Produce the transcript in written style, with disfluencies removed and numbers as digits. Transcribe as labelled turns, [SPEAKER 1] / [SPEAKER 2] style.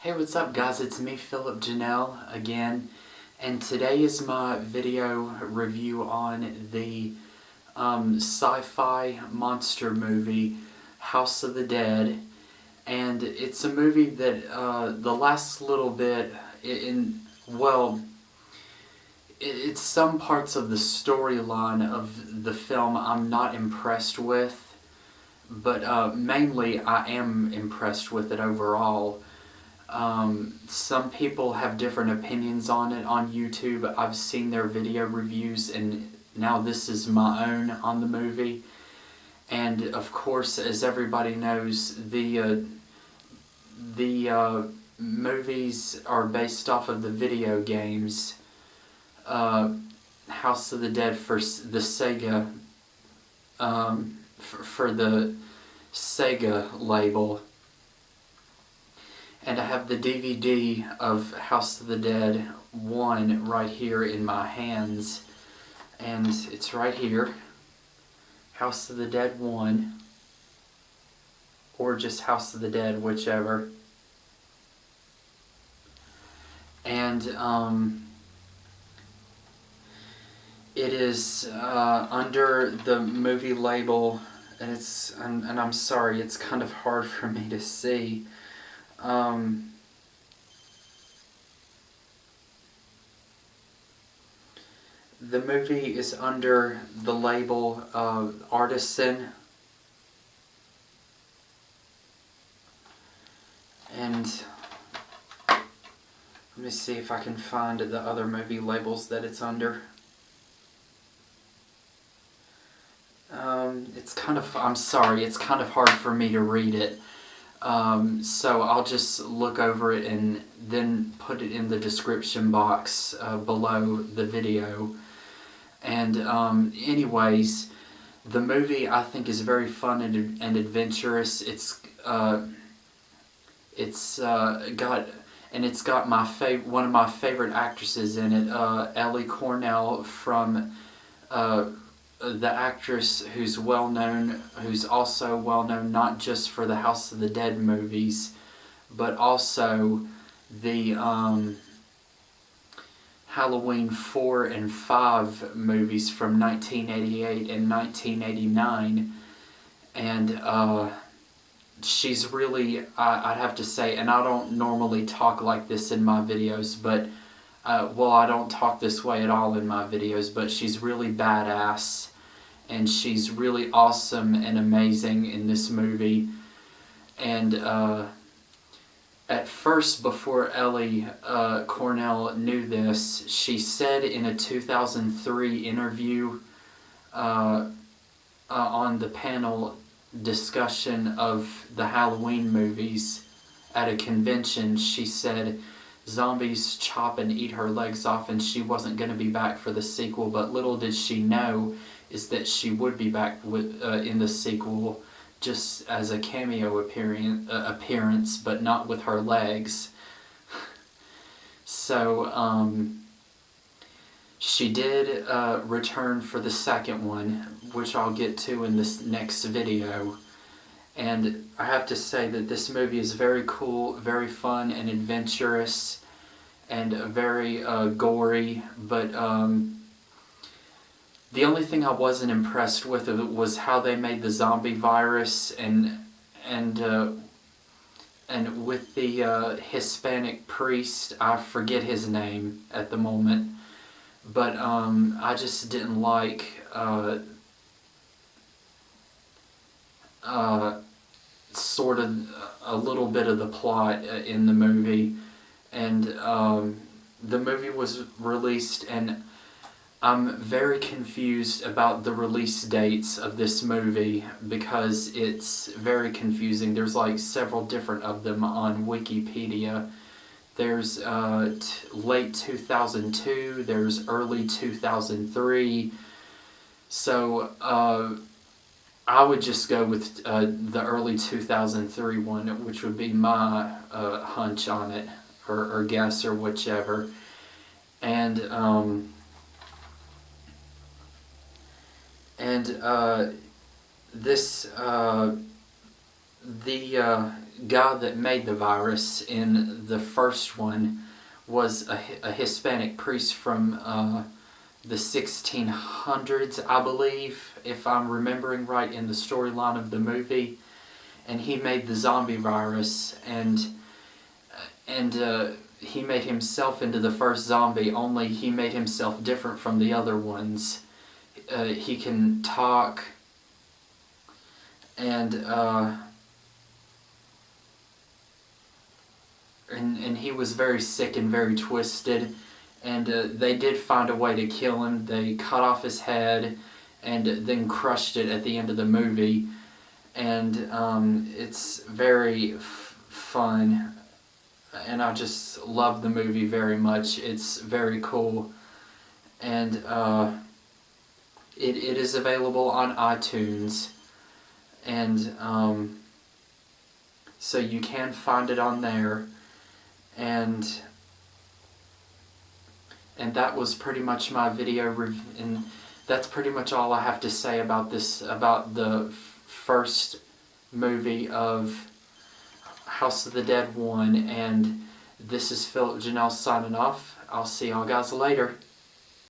[SPEAKER 1] Hey, what's up guys? It's me, Philip Janelle, again, and today is my video review on the sci-fi monster movie, House of the Dead. And it's a movie that the last little bit, it's some parts of the storyline of the film I'm not impressed with, but mainly I am impressed with it overall. Some people have different opinions on it on YouTube. I've seen their video reviews, and now this is my own on the movie. And of course, as everybody knows, the movies are based off of the video games. House of the Dead for the Sega, for the Sega label. And I have the DVD of House of the Dead 1 right here in my hands. And it's right here. House of the Dead 1. Or just House of the Dead, whichever. And it is under the movie label, and and I'm sorry, it's kind of hard for me to see. The movie is under the label Artisan, and let me see if I can find the other movie labels that it's under. I'm sorry, it's kind of hard for me to read it. So I'll just look over it and then put it in the description box below the video. And anyways, the movie I think is very fun and adventurous. It's got one of my favorite actresses in it, Ellie Cornell, from the actress who's also well known not just for the House of the Dead movies, but also the Halloween 4 and 5 movies from 1988 and 1989. And she's really, I'd have to say, and I don't normally talk like this in my videos, but I don't talk this way at all in my videos, but she's really badass. And she's really awesome and amazing in this movie. And at first, before Ellie Cornell knew this, she said in a 2003 interview on the panel discussion of the Halloween movies at a convention, she said zombies chop and eat her legs off and she wasn't going to be back for the sequel, but little did she know is that she would be back in the sequel just as a cameo appearance, but not with her legs. So she did return for the second one, which I'll get to in this next video. And I have to say that this movie is very cool, very fun and adventurous, and very gory, but the only thing I wasn't impressed with was how they made the zombie virus, and with the Hispanic priest, I forget his name at the moment, but I just didn't like sort of a little bit of the plot in the movie, and the movie was released, and I'm very confused about the release dates of this movie because it's very confusing. There's like several different of them on Wikipedia. There's late 2002, there's early 2003. So I would just go with the early 2003 one, which would be my hunch on it, or guess, or whichever. And guy that made the virus in the first one was a Hispanic priest from the 1600s, I believe, if I'm remembering right in the storyline of the movie. And he made the zombie virus, and he made himself into the first zombie, only he made himself different from the other ones. He can talk, and he was very sick and very twisted, and they did find a way to kill him. They cut off his head and then crushed it at the end of the movie, and it's very fun, and I just love the movie very much. It's very cool, and it is available on iTunes, and so you can find it on there. And that was pretty much my video and that's pretty much all I have to say about this, about the first movie of House of the Dead 1. And this is Philip Janelle signing off. I'll see y'all guys later.